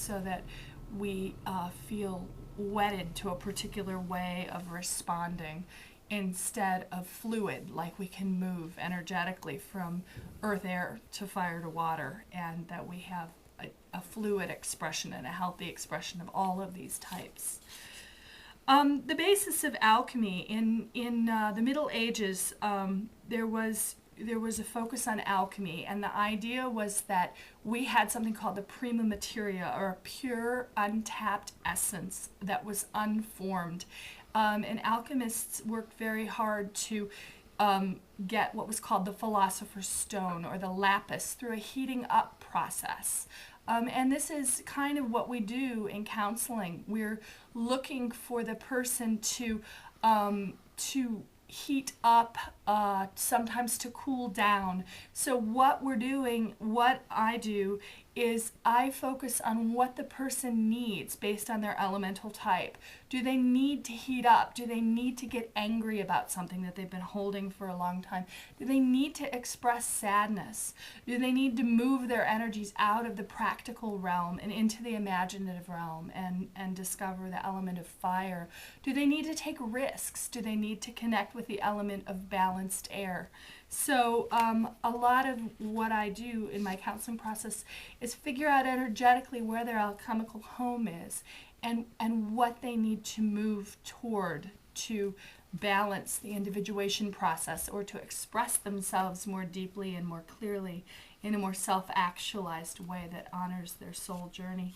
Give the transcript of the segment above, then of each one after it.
so that we feel wedded to a particular way of responding instead of fluid, like we can move energetically from earth, air to fire to water, and that we have a fluid expression and a healthy expression of all of these types. The basis of alchemy in the Middle Ages, there was a focus on alchemy, and the idea was that we had something called the prima materia, or a pure, untapped essence that was unformed. And alchemists worked very hard to get what was called the philosopher's stone, or the lapis, through a heating up process. And this is kind of what we do in counseling. We're looking for the person to heat up, sometimes to cool down. So what we're doing, what I do, is I focus on what the person needs based on their elemental type. Do they need to heat up? Do they need to get angry about something that they've been holding for a long time? Do they need to express sadness? Do they need to move their energies out of the practical realm and into the imaginative realm and discover the element of fire? Do they need to take risks? Do they need to connect with the element of balanced air? So a lot of what I do in my counseling process is figure out energetically where their alchemical home is and what they need to move toward to balance the individuation process, or to express themselves more deeply and more clearly in a more self-actualized way that honors their soul journey.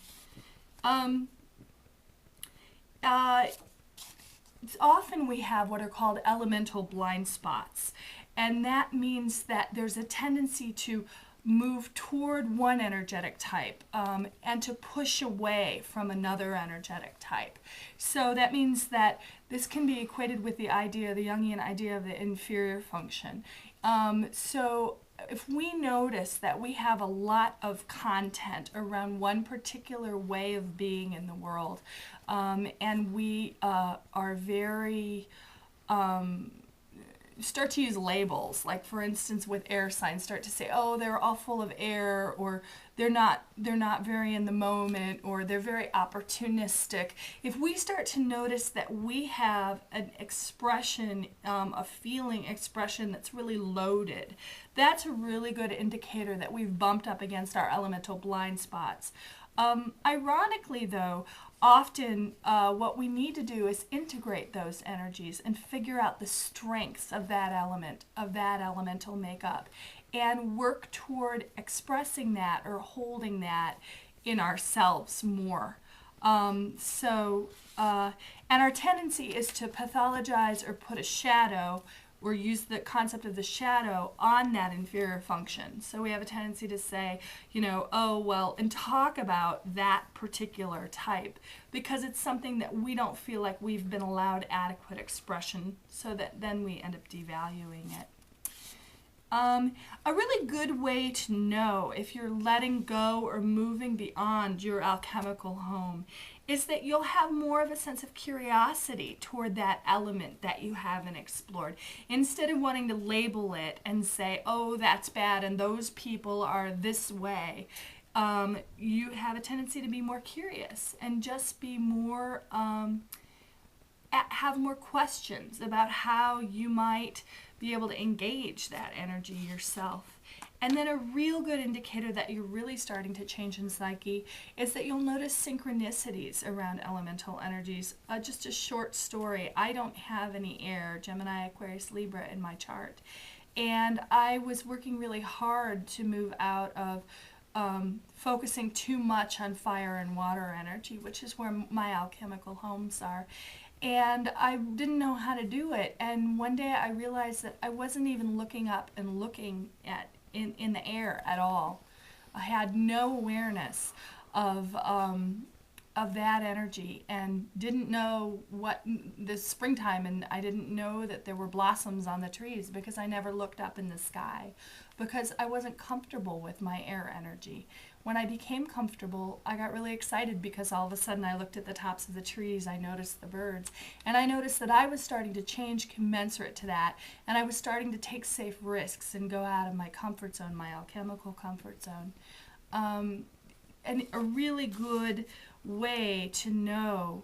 Often we have what are called elemental blind spots. And that means that there's a tendency to move toward one energetic type and to push away from another energetic type. So that means that this can be equated with the Jungian idea of the inferior function. So if we notice that we have a lot of content around one particular way of being in the world, and we are very start to use labels, like for instance with air signs, start to say, oh, they're all full of air, or they're not very in the moment, or they're very opportunistic. If we start to notice that we have an expression, a feeling expression that's really loaded, that's a really good indicator that we've bumped up against our elemental blind spots. Ironically, though, often what we need to do is integrate those energies and figure out the strengths of that element, of that elemental makeup, and work toward expressing that or holding that in ourselves more. And our tendency is to pathologize or put a shadow, or use the concept of the shadow on that inferior function. So we have a tendency to say, oh, well, and talk about that particular type, because it's something that we don't feel like we've been allowed adequate expression, so that then we end up devaluing it. A really good way to know if you're letting go or moving beyond your alchemical home is that you'll have more of a sense of curiosity toward that element that you haven't explored. Instead of wanting to label it and say, oh, that's bad and those people are this way, you have a tendency to be more curious and just be more, have more questions about how you might be able to engage that energy yourself. And then a real good indicator that you're really starting to change in Psyche is that you'll notice synchronicities around elemental energies. Just a short story. I don't have any air, Gemini, Aquarius, Libra in my chart. And I was working really hard to move out of focusing too much on fire and water energy, which is where my alchemical homes are. And I didn't know how to do it. And one day I realized that I wasn't even looking up and looking at in the air at all. I had no awareness of that energy, and didn't know what the springtime, and I didn't know that there were blossoms on the trees because I never looked up in the sky, because I wasn't comfortable with my air energy. When I became comfortable, I got really excited because all of a sudden I looked at the tops of the trees, I noticed the birds, and I noticed that I was starting to change commensurate to that, and I was starting to take safe risks and go out of my comfort zone, my alchemical comfort zone. a really good way to know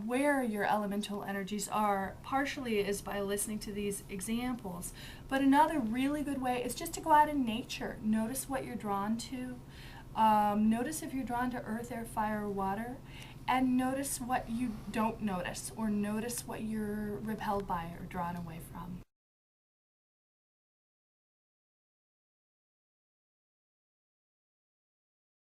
where your elemental energies are, partially is by listening to these examples, but another really good way is just to go out in nature. Notice what you're drawn to. Notice if you're drawn to earth, air, fire, or water, and notice what you don't notice, or notice what you're repelled by or drawn away from.